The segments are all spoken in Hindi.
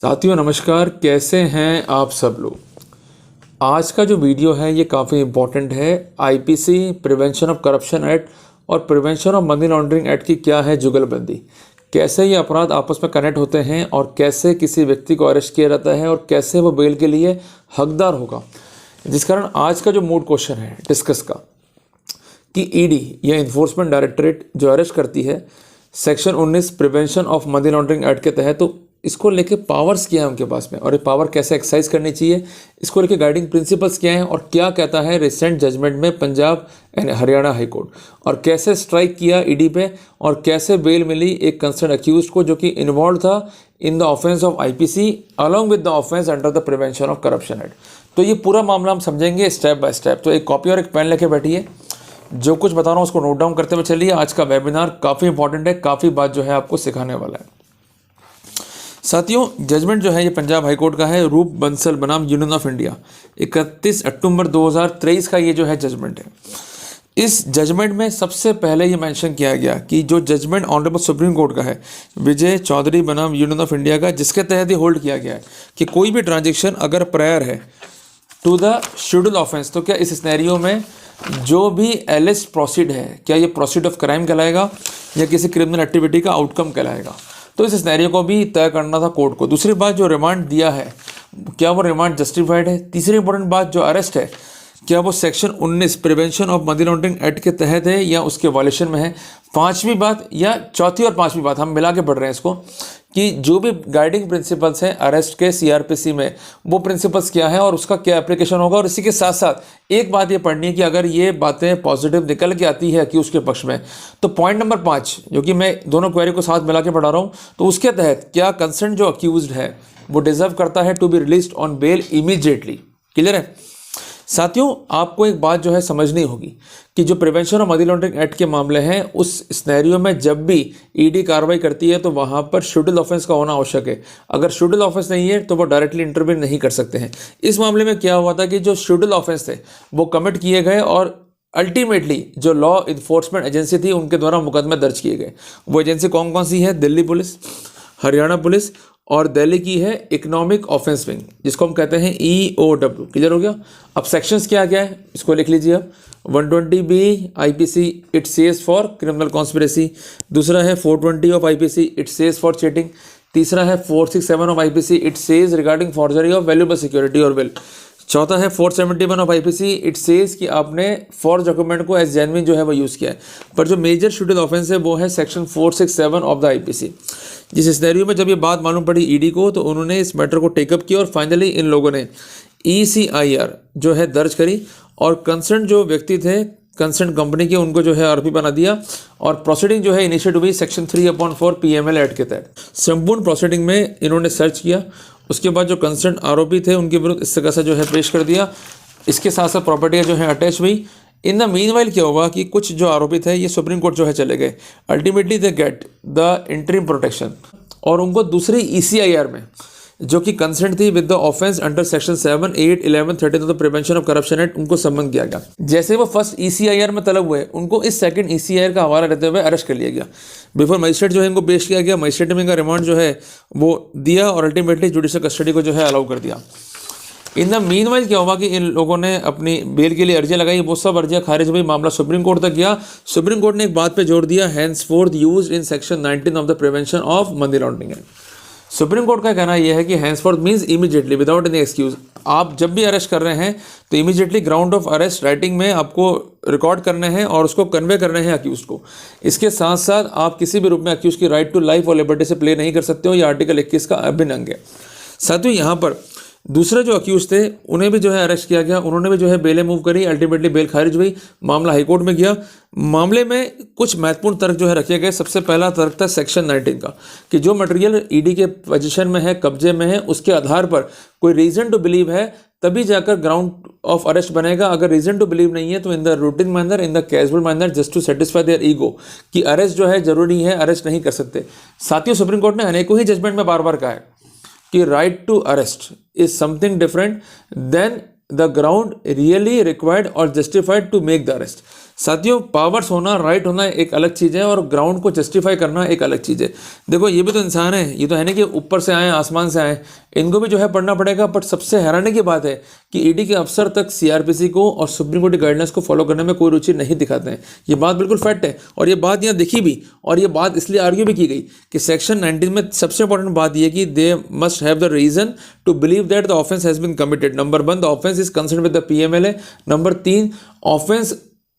साथियों नमस्कार, कैसे हैं आप सब लोग। आज का जो वीडियो है ये काफ़ी इम्पोर्टेंट है। IPC prevention of corruption act और prevention of money laundering act की क्या है जुगलबंदी, कैसे ये अपराध आपस में कनेक्ट होते हैं और कैसे किसी व्यक्ति को अरेस्ट किया जाता है और कैसे वो बेल के लिए हकदार होगा। जिस कारण आज का जो मूड क्वेश्चन है डिस्कस का कि ईडी या इन्फोर्समेंट डायरेक्टरेट जो अरेस्ट करती है section 19 prevention of money laundering act के तहत, तो इसको लेके पावर्स क्या है उनके पास में और ये पावर कैसे एक्सरसाइज करनी चाहिए, इसको लेके गाइडिंग प्रिंसिपल्स क्या हैं और क्या कहता है रिसेंट जजमेंट में Punjab and Haryana high court, और कैसे स्ट्राइक किया ईडी पे और कैसे बेल मिली एक कंसर्न अक्यूज्ड को जो कि इन्वॉल्व था in the offence of IPC along with the offence under the prevention of corruption act. तो ये पूरा मामला हम समझेंगे स्टेप बाय स्टेप। तो एक कॉपी और एक पेन लेके बैठिए, जो कुछ बता रहा हूँ उसको नोट डाउन करते हुए चलिए। आज का वेबिनार काफ़ी इंपॉर्टेंट है, काफ़ी बात जो है आपको सिखाने वाला है। साथियों, जजमेंट जो है ये पंजाब हाई कोर्ट का है, रूप बंसल बनाम यूनियन ऑफ इंडिया, 31 अक्टूबर 2023 का ये जो है जजमेंट है। इस जजमेंट में सबसे पहले ये मेंशन किया गया कि जो जजमेंट ऑनरेबल सुप्रीम कोर्ट का है विजय चौधरी बनाम यूनियन ऑफ इंडिया का, जिसके तहत ये होल्ड किया गया है कि कोई भी ट्रांजेक्शन अगर प्रायर है टू द शेड्यूल ऑफेंस, तो क्या इस सिनेरियो में जो भी एलिस्ट प्रोसीड है क्या ये प्रोसीड ऑफ क्राइम कहलाएगा या किसी क्रिमिनल एक्टिविटी का आउटकम कहलाएगा। तो इस सिनेरियो को भी तय करना था कोर्ट को। दूसरी बात, जो रिमांड दिया है क्या वो रिमांड जस्टिफाइड है। तीसरी इंपॉर्टेंट बात, जो अरेस्ट है क्या वो section 19 prevention of money laundering act के तहत है या उसके वायलेशन में है। पांचवी बात या चौथी और पांचवी बात हम मिला के पढ़ रहे हैं इसको कि जो भी गाइडिंग प्रिंसिपल्स हैं अरेस्ट के सीआरपीसी में, वो प्रिंसिपल्स क्या है और उसका क्या एप्लीकेशन होगा। और इसी के साथ साथ एक बात ये पढ़नी है कि अगर ये बातें पॉजिटिव निकल के आती है कि उसके पक्ष में, तो पॉइंट नंबर 5 जो कि मैं दोनों क्वेरी को साथ मिला के पढ़ा रहा हूँ, तो उसके तहत क्या कंसर्न जो अक्यूज्ड है वो डिजर्व करता है to be released on bail immediately. Clear है साथियों। आपको एक बात जो है समझनी होगी कि जो prevention of money laundering act के मामले हैं उस सिनेरियो में जब भी ईडी कार्रवाई करती है तो वहां पर शेड्यूल ऑफेंस का होना आवश्यक है। अगर शेड्यूल ऑफेंस नहीं है तो वो डायरेक्टली इंटरवीन नहीं कर सकते हैं। इस मामले में क्या हुआ था कि जो शेड्यूल ऑफेंस थे वो कमिट किए गए और अल्टीमेटली जो लॉ इन्फोर्समेंट एजेंसी थी उनके द्वारा मुकदमे दर्ज किए गए। वो एजेंसी कौन कौन सी है? दिल्ली पुलिस, हरियाणा पुलिस और दिल्ली की है इकोनॉमिक ऑफेंस विंग, जिसको हम कहते हैं EOW। क्लियर हो गया। अब सेक्शंस क्या क्या है इसको लिख लीजिए आप। 120B IPC it says for criminal conspiracy. दूसरा है 420 of IPC it says for cheating. तीसरा है 467 of IPC it says regarding forgery of valuable security और बिल। चौथा है 471 ऑफ आईपीसी इट सेज कि आपने फॉर्ज डॉक्यूमेंट को एज जेन्युइन जो है वो यूज़ किया है। पर जो मेजर शेड्यूल ऑफेंस है वो है सेक्शन 467 ऑफ द आईपीसी। जिस सिनेरियो में जब ये बात मालूम पड़ी ईडी को तो उन्होंने इस मैटर को टेकअप किया और फाइनली इन लोगों ने ECIR जो है दर्ज करी और कंसर्न जो व्यक्ति थे कंसर्न कंपनी के उनको जो है आरोपी बना दिया और प्रोसीडिंग जो है इनिशिएट हुई सेक्शन 3/4 PML एक्ट के तहत। संपूर्ण प्रोसीडिंग में इन्होंने सर्च किया, उसके बाद जो कंसर्न आरोपी थे उनके विरुद्ध इस्तगासा जो है पेश कर दिया। इसके साथ साथ प्रॉपर्टी जो है अटैच हुई। इन द मीनवाइल क्या हुआ कि कुछ जो आरोपी थे ये सुप्रीम कोर्ट जो है चले गए। Ultimately they get the interim protection और उनको दूसरी ECIR में जो कि कंसर्न थी with the offence under section 7, 8, 11, 13 of the prevention of corruption act उनको सम्मन किया गया। जैसे वो फर्स्ट ECIR में तलब हुए उनको इस सेकंड ECIR का हवाला देते हुए अरेस्ट कर लिया गया। बिफोर मजिस्ट्रेट जो है इनको पेश किया गया, मजिस्ट्रेट में इनका रिमांड जो है वो दिया और अल्टीमेटली जुडिशियल कस्टडी को जो है अलाउ कर दिया। इन द मीनवाइल क्या हुआ कि इन लोगों ने अपनी बेल के लिए अर्जियाँ लगाई, वो सब अर्जियाँ खारिज हुई, मामला सुप्रीम कोर्ट तक गया। सुप्रीम कोर्ट ने एक बात पे जोर दिया, henceforth used in section 19 of the prevention of money laundering act. Supreme court का कहना यह है कि henceforth means immediately without any excuse. आप जब भी अरेस्ट कर रहे हैं तो immediately ground of arrest writing में आपको रिकॉर्ड करने हैं और उसको कन्वे करने हैं अक्यूज को। इसके साथ साथ आप किसी भी रूप में अक्यूज की राइट टू लाइफ और लिबर्टी से प्ले नहीं कर सकते हो। यह आर्टिकल 21 का अभिन्न अंग है। साथियों, यहाँ पर दूसरे जो अक्यूज थे उन्हें भी जो है अरेस्ट किया गया, उन्होंने भी जो है बेलें मूव करी। अल्टीमेटली बेल खारिज हुई, मामला हाईकोर्ट में गया। मामले में कुछ महत्वपूर्ण तर्क जो है रखे गए। सबसे पहला तर्क था सेक्शन 19 का कि जो मटेरियल ईडी के पोजीशन में है, कब्जे में है, उसके आधार पर कोई रीजन टू बिलीव है तभी जाकर ग्राउंड ऑफ अरेस्ट बनेगा। अगर रीजन टू बिलीव नहीं है तो in the routine manner, in the casual manner, just to satisfy their ego कि अरेस्ट जो है जरूरी है, अरेस्ट नहीं कर सकते। साथियों, सुप्रीम कोर्ट ने अनेकों ही जजमेंट में बार बार कहा है कि right to arrest is something different than the ground really required और justified to make the arrest. साथियों पावर्स होना, राइट होना एक अलग चीज़ है और ग्राउंड को जस्टिफाई करना एक अलग चीज़ है। देखो ये भी तो इंसान है, ये तो है नहीं कि ऊपर से आए आसमान से आए, इनको भी जो है पढ़ना पड़ेगा। बट सबसे हैरानी की बात है कि ईडी के अफसर तक सीआरपीसी को और सुप्रीम कोर्ट की गाइडलाइंस को फॉलो करने में कोई रुचि नहीं दिखाते हैं। ये बात बिल्कुल फैक्ट है और ये बात यहाँ देखी भी, और ये बात इसलिए आर्ग्यू भी की गई कि सेक्शन 19 में सबसे इंपॉर्टेंट बात यह कि they must have the reason to believe that the offence has been committed. Number 1 the offence is concern with the PMLA. Number 3 offence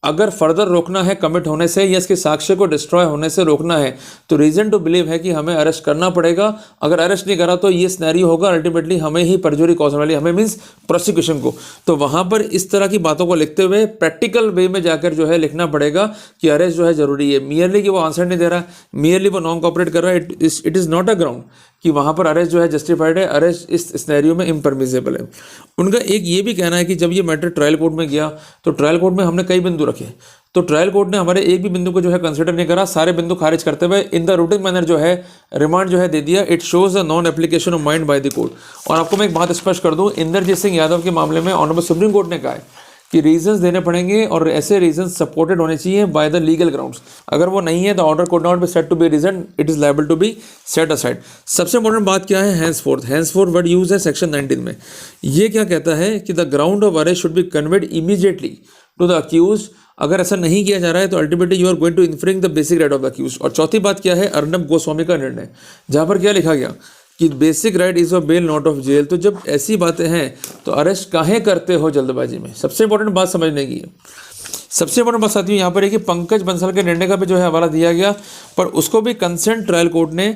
अगर फर्दर रोकना है कमिट होने से या इसके साक्ष्य को डिस्ट्रॉय होने से रोकना है तो रीजन टू बिलीव है कि हमें अरेस्ट करना पड़ेगा। अगर अरेस्ट नहीं करा तो ये सिनेरियो होगा अल्टीमेटली हमें ही परजुरी कॉज होने वाली, हमें मीन्स प्रोसिक्यूशन को। तो वहां पर इस तरह की बातों को लिखते हुए प्रैक्टिकल वे में जाकर जो है लिखना पड़ेगा कि अरेस्ट जो है जरूरी है। मियरली कि वो आंसर नहीं दे रहा है, मियरली वो नॉन कॉपरेट कर रहा है, it is not a ground कि वहाँ पर अरेस्ट जो है जस्टिफाइड है। अरेस्ट इस सिनेरियो में इम्परमिसेबल है। उनका एक ये भी कहना है कि जब ये मैटर ट्रायल कोर्ट में गया तो ट्रायल कोर्ट में हमने कई बिंदु रखे, तो ट्रायल कोर्ट ने हमारे एक भी बिंदु को जो है कंसिडर नहीं करा, सारे बिंदु खारिज करते हुए इन द रूटिंग मैनर जो है रिमांड जो है दे दिया। It shows the non application of mind by the court. और आपको मैं एक बात स्पष्ट कर दूं, इंद्रजीत सिंह यादव के मामले में ऑनरेबल सुप्रीम कोर्ट ने कहा है कि रीजंस देने पड़ेंगे और ऐसे रीजंस सपोर्टेड होने चाहिए बाय द लीगल ग्राउंड्स। अगर वो नहीं है the order could not be set to be reason, it is liable to be set aside. सबसे इंपॉर्टेंट बात क्या है, हैंसफोर्थ वर्ड यूज है सेक्शन 19 में। ये क्या कहता है कि the ground of arrest should be conveyed immediately to the accused. अगर ऐसा नहीं किया जा रहा है तो ultimately you are going to infringe the basic right of the accused. और चौथी बात क्या है, अर्नब गोस्वामी का निर्णय, जहां पर क्या लिखा गया कि basic right is of bail not of jail. तो जब ऐसी बातें हैं तो अरेस्ट काहे करते हो जल्दबाजी में, सबसे इंपॉर्टेंट बात समझने की है। सबसे इंपॉर्टेंट बात साथियों यहाँ पर है कि पंकज बंसल के निर्णय का भी जो है हवाला दिया गया, पर उसको भी कंसेंट ट्रायल कोर्ट ने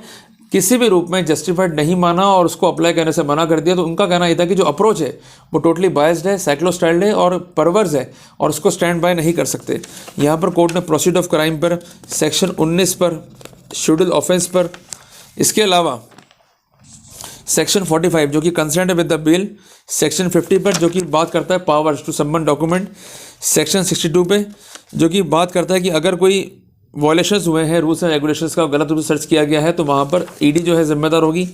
किसी भी रूप में जस्टिफाइड नहीं माना और उसको अप्लाई करने से मना कर दिया। तो उनका कहना यह था कि जो अप्रोच है वो टोटली बायस्ड है, साइक्लोस्टाइल्ड है और परवर्स है और उसको स्टैंड बाय नहीं कर सकते। यहाँ पर कोर्ट ने प्रोसीड ऑफ क्राइम पर, सेक्शन 19 पर, शेड्यूल ऑफेंस पर, इसके अलावा सेक्शन 45 जो कि concern with the bill, section 50 पर जो कि बात करता है पावर्स टू सबमन डॉक्यूमेंट, सेक्शन 62 पे जो कि बात करता है कि अगर कोई वॉयलेशंस हुए हैं रूल्स एंड रेगुलेशंस का, गलत रूप से सर्च किया गया है तो वहाँ पर ईडी जो है जिम्मेदार होगी।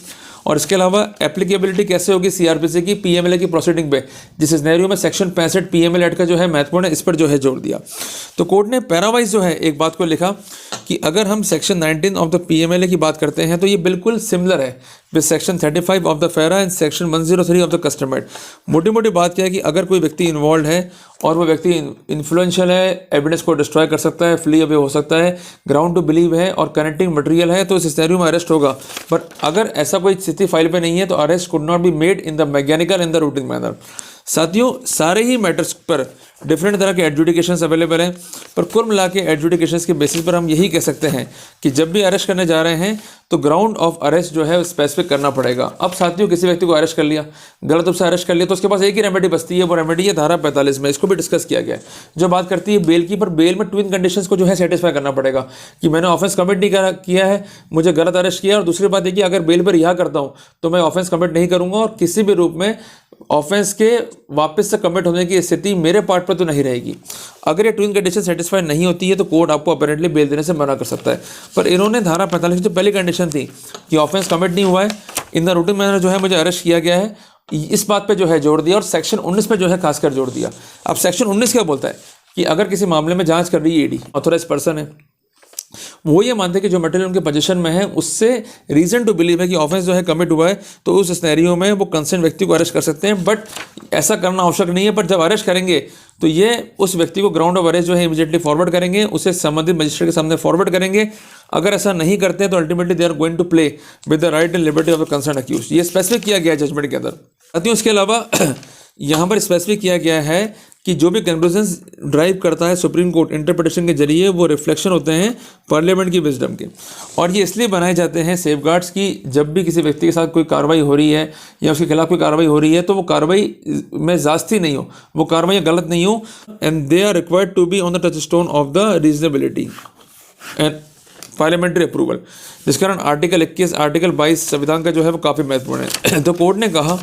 और इसके अलावा एप्लीकेबिलिटी कैसे होगी सीआरपीसी की पीएमएलए की प्रोसीडिंग पे, जिस सिनेरियो में सेक्शन 65 पीएमएलए एक्ट का जो है महत्वपूर्ण है, इस पर जो है जोर दिया। तो कोर्ट ने पैरावाइज जो है एक बात को लिखा कि अगर हम सेक्शन 19 ऑफ द पीएमएलए की बात करते हैं तो ये बिल्कुल सिमिलर है विद सेक्शन 35 ऑफ द फेरा and section 103 of the custom act. मोटी मोटी बात क्या है कि अगर कोई व्यक्ति इन्वॉल्व है और वो व्यक्ति इन्फ्लुएंशियल है, एविडेंस को डिस्ट्रॉय कर सकता है, फ्ली अवे हो सकता है, ग्राउंड टू बिलीव है और कनेक्टिंग मटेरियल है, तो इस सिनेरियो में अरेस्ट होगा। पर अगर ऐसा कोई स्थिति फाइल पे नहीं है तो arrest could not be made in the mechanical in the routine manner. साथियों सारे ही मैटर्स पर डिफरेंट तरह के एडजुडिकेशंस अवेलेबल हैं, पर कुल मिला के एडजुडिकेशंस के बेसिस पर हम यही कह सकते हैं कि जब भी अरेस्ट करने जा रहे हैं तो ग्राउंड ऑफ अरेस्ट जो है स्पेसिफिक करना पड़ेगा। अब साथियों किसी व्यक्ति को अरेस्ट कर लिया, गलत रूप से अरेस्ट कर लिया, तो उसके पास एक ही रेमेडी बचती है, वो रेमेडी है धारा 45 में, इसको भी डिस्कस किया गया है, जो बात करती है बेल की। पर बेल में ट्विन कंडीशंस को जो है सेटिस्फाई करना पड़ेगा कि मैंने ऑफेंस कमिट नहीं किया है, मुझे गलत अरेस्ट किया, और दूसरी बात है कि अगर बेल पर रिहा करता हूँ तो मैं ऑफेंस कमिट नहीं करूँगा और किसी भी रूप में ऑफेंस के वापस से कमिट होने की स्थिति मेरे पार्ट पर तो नहीं रहेगी। अगर ये ट्विन कंडीशन सेटिस्फाई नहीं होती है तो कोर्ट आपको अपेरेंटली बेल देने से मना कर सकता है। पर इन्होंने धारा 45 की जो पहली कंडीशन थी कि ऑफेंस कमिट नहीं हुआ है, इन द रूटीन मैनर जो है मुझे अरेस्ट किया गया है, इस बात पे जो है जोड़ दिया और सेक्शन 19 पे जो है खासकर जोड़ दिया। अब सेक्शन 19 क्या बोलता है कि अगर किसी मामले में जांच कर रही है ईडी, ऑथोराइज पर्सन है, वो ये मानते हैं कि जो मटेरियल उनके पोजीशन में है उससे रीजन टू बिलीव है कि ऑफेंस जो है कमिट हुआ है, तो उस सिनेरियो में वो कंसर्न व्यक्ति को अरेस्ट कर सकते हैं। बट ऐसा करना आवश्यक नहीं है, पर जब अरेस्ट करेंगे तो ये उस व्यक्ति को ग्राउंड ऑफ अरेस्ट जो है इमीडिएटली फॉरवर्ड करेंगे, उसे संबंधित मजिस्ट्रेट के सामने फॉरवर्ड करेंगे। अगर ऐसा नहीं करते हैं तो ultimately they are going to play with the right and liberty of the concern accused. ये स्पेसिफिक किया गया है जजमेंट के अंदर। साथियों इसके अलावा यहाँ पर स्पेसिफिक किया गया है कि जो भी कंक्लूजन्स ड्राइव करता है सुप्रीम कोर्ट इंटरप्रिटेशन के जरिए वो रिफ्लेक्शन होते हैं पार्लियामेंट की विजडम के, और ये इसलिए बनाए जाते हैं सेफगार्ड्स की जब भी किसी व्यक्ति के साथ कोई कार्रवाई हो रही है या उसके खिलाफ कोई कार्रवाई हो रही है तो वो कार्रवाई में जास्ती नहीं हो, वो कार्रवाई गलत नहीं हो, and they are required to be on the touchstone of the reasonability and parliamentary approval. जिस कारण आर्टिकल 21 आर्टिकल 22 संविधान का जो है वो काफ़ी महत्वपूर्ण है। तो कोर्ट ने कहा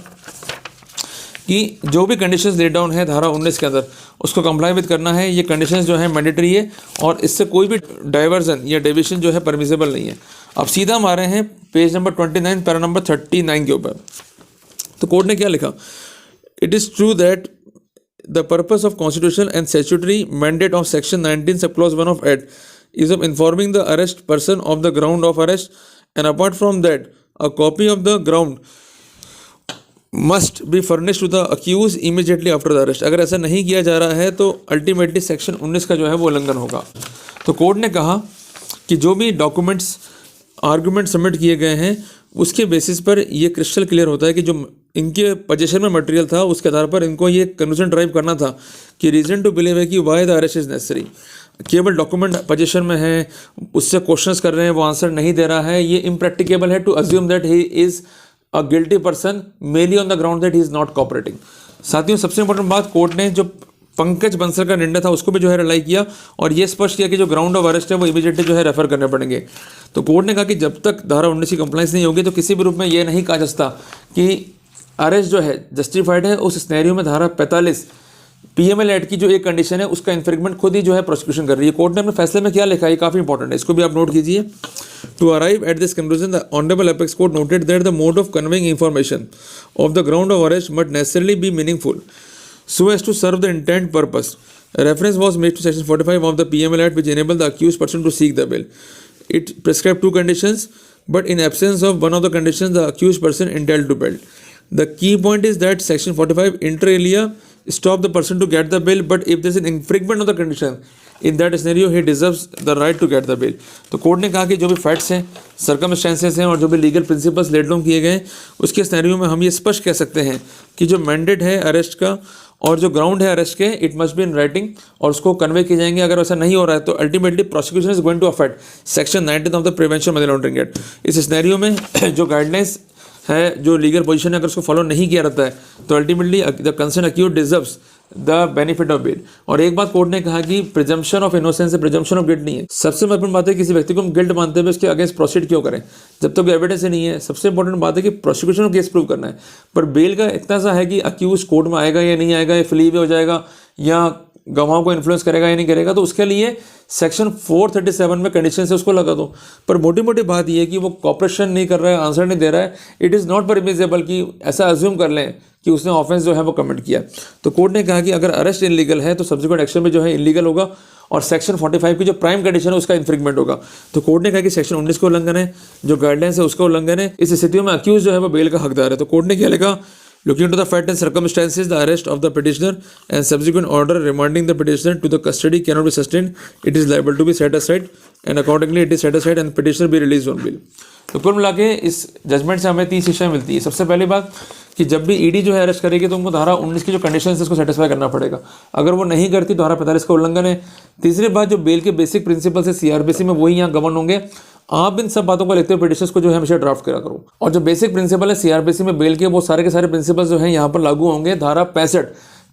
कि जो भी कंडीशंस लेट डाउन है धारा 19 के अंदर उसको कंप्लाई विद करना है। ये कंडीशंस जो है मैंडेटरी है और इससे कोई भी डाइवर्जन या डेविएशन जो है परमिसेबल नहीं है। अब सीधा हम आ रहे हैं पेज नंबर 29 पैरा नंबर 39 के ऊपर। तो कोर्ट ने क्या लिखा, it is true that the purpose of constitutional and statutory mandate of section 19 subclause 1 of act is of informing the arrest person of the ground of arrest, and apart from that a copy of the ground must be furnished to the accused immediately after the arrest. अगर ऐसा नहीं किया जा रहा है तो अल्टीमेटली सेक्शन 19 का जो है वो उल्लंघन होगा। तो कोर्ट ने कहा कि जो भी डॉक्यूमेंट्स आर्गूमेंट सबमिट किए गए हैं उसके बेसिस पर ये क्रिस्टल क्लियर होता है कि जो इनके पोजीशन में मटेरियल था उसके आधार पर इनको ये कंक्लूजन ड्राइव करना था कि रीजन टू बिलीव है कि why the arrest is necessary. केवल डॉक्यूमेंट पोजीशन में है, उससे क्वेश्चंस कर रहे हैं, वो आंसर नहीं दे रहा है, ये इम्प्रैक्टिकेबल है to assume that he is a guilty person mainly on the ground that he is not cooperating. साथियों, सबसे इंपॉर्टेंट बात, कोर्ट ने जो पंकज बंसल का निर्णय था उसको भी जो है रिलाई किया और ये स्पष्ट किया कि जो ग्राउंड ऑफ अरेस्ट है वो इमीडिएटली जो है रेफर करने पड़ेंगे। तो कोर्ट ने कहा कि जब तक धारा 19 की कंप्लाइंस नहीं होगी तो किसी भी रूप में ये नहीं कहा जा सकता कि अरेस्ट जो है जस्टिफाइड है। उस सिनेरियो में धारा 45 पीएमएल एक्ट की जो एक कंडीशन है उसका इन्फ्रिंगमेंट खुद ही जो है प्रोसिक्यूशन कर रही है। कोर्ट ने अपने फैसले में क्या लिखा है, काफ़ी इंपॉर्टेंट है, इसको भी आप नोट कीजिए। To arrive at this conclusion the honourable apex court noted that the mode of conveying information of the ground of arrest must necessarily be meaningful so as to serve the intent purpose. A reference was made to section 45 of the PML Act which enabled the accused person to seek the bail. It prescribed two conditions, but in absence of one of the conditions the accused person entitled to bail. The key point is that section 45 inter alia stop the person to get the bail, but if there is an infringement of the condition, in that scenario he deserves the right to get the bail. तो कोर्ट ने कहा कि जो भी फैक्ट्स हैं, सर्कमस्टेंसेस हैं और जो भी लीगल प्रिंसिपल्स लेट डाउन किए गए उसके सिनेरियो में हम ये स्पष्ट कह सकते हैं कि जो मैंडेट है अरेस्ट का और जो ग्राउंड है अरेस्ट के, it must be in writing और उसको कन्वे किए जाएंगे। अगर ऐसा नहीं हो रहा है तो ultimately prosecution is going to affect section 19 of the prevention money laundering act. इस सिनेरियो में जो गाइडलाइंस है, जो लीगल पोजीशन है, अगर उसको फॉलो नहीं किया रहता है तो ultimately the concern accused deserves the benefit of bail. और एक बात कोर्ट ने कहा कि प्रिजम्पशन ऑफ इनोसेंस है, प्रिजम्पशन ऑफ गिल्ट नहीं है। सबसे महत्वपूर्ण बात है किसी व्यक्ति को हम गिल्ट मानते हुए उसके अगेंस्ट प्रोसीड क्यों करें जब तक एविडेंस ही नहीं है। सबसे इंपॉर्टेंट बात है कि प्रोसिक्यूशन को केस प्रूव करना है, पर बेल का इतना सा है कि अक्यूज कोर्ट में आएगा या नहीं आएगा, या फ्ली हो जाएगा या गवाहों को इन्फ्लुएंस करेगा या नहीं करेगा, तो उसके लिए सेक्शन 437 में कंडीशन से उसको लगा दो। पर मोटी मोटी बात यह है कि वो कॉपरेशन नहीं कर रहा है, आंसर नहीं दे रहा है, इट इज़ नॉट परमिसेबल कि ऐसा अज्यूम कर लें कि उसने ऑफेंस जो है वो कमिट किया। तो कोर्ट ने कहा कि अगर अरेस्ट इनलीगल है तो सब्सिक्वेंट एक्शन में जो है इनलीगल होगा और सेक्शन 45 की जो प्राइम कंडीशन है उसका इन्फ्रिंगमेंट होगा। तो कोर्ट ने कहा कि सेक्शन 19 का उल्लंघन है, जो गाइडलाइंस है उसका उल्लंघन है। इस स्थितियों में अक्यूज जो है वो बेल का हकदार है। तो कोर्ट ने क्या लिखा, looking into the fact and circumstances, the arrest of the petitioner and subsequent order remanding the petitioner to the custody cannot be sustained. It is liable to be set aside and accordingly it is set aside and petitioner be released on bail. तो कुल मिला के इस जजमेंट से हमें 3 शिक्षाएं मिलती है। सबसे पहली बात कि जब भी ईडी जो है अरेस्ट करेगी तो उनको धारा 19 की जो कंडीशन है उसको सेटिस्फाई करना पड़ेगा। अगर वो नहीं करती तो धारा 45 का उल्लंघन है। तीसरी बात, जो बेल के बेसिक प्रिंसिपल्स है सीआरपीसी में वही यहाँ गवर्न होंगे। आप इन सब बातों को लिखते हुए पिटिशनर्स को जो है हमेशा ड्राफ्ट करा करो। और जो बेसिक प्रिंसिपल है सीआरपीसी में बेल के, वो सारे के सारे प्रिंसिपल्स जो हैं यहाँ पर लागू होंगे धारा 65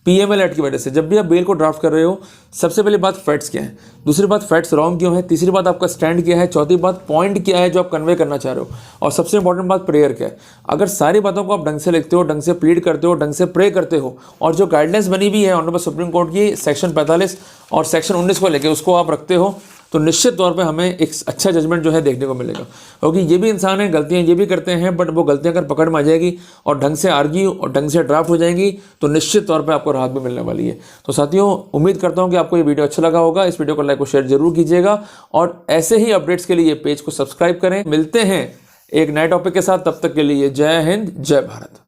पीएमएल एक्ट की वजह से। जब भी आप बेल को ड्राफ्ट कर रहे हो, सबसे पहली बात फैक्ट्स क्या है, दूसरी बात फैक्ट्स रॉन्ग क्यों है, तीसरी बात आपका स्टैंड क्या है, चौथी बात पॉइंट क्या है जो आप कन्वे करना चाह रहे हो, और सबसे इंपॉर्टेंट बात प्रेयर क्या है। अगर सारी बातों को आप ढंग से लिखते हो, ढंग से प्लीड करते हो, ढंग से प्रे करते हो, और जो गाइडलाइंस बनी हुई है ऑनरेबल सुप्रीम कोर्ट की सेक्शन 45 और सेक्शन 19 को लेकर उसको आप रखते हो, तो निश्चित तौर पे हमें एक अच्छा जजमेंट जो है देखने को मिलेगा। क्योंकि ये भी इंसान है, गलतियां ये भी करते हैं, बट वो गलतियां अगर पकड़ में आ जाएगी और ढंग से आर्ग्यू और ढंग से ड्राफ्ट हो जाएंगी तो निश्चित तौर पे आपको राहत भी मिलने वाली है। तो साथियों, उम्मीद करता हूं कि आपको ये वीडियो अच्छा लगा होगा। इस वीडियो को लाइक और शेयर जरूर कीजिएगा और ऐसे ही अपडेट्स के लिए पेज को सब्सक्राइब करें। मिलते हैं एक नए टॉपिक के साथ, तब तक के लिए जय हिंद, जय भारत।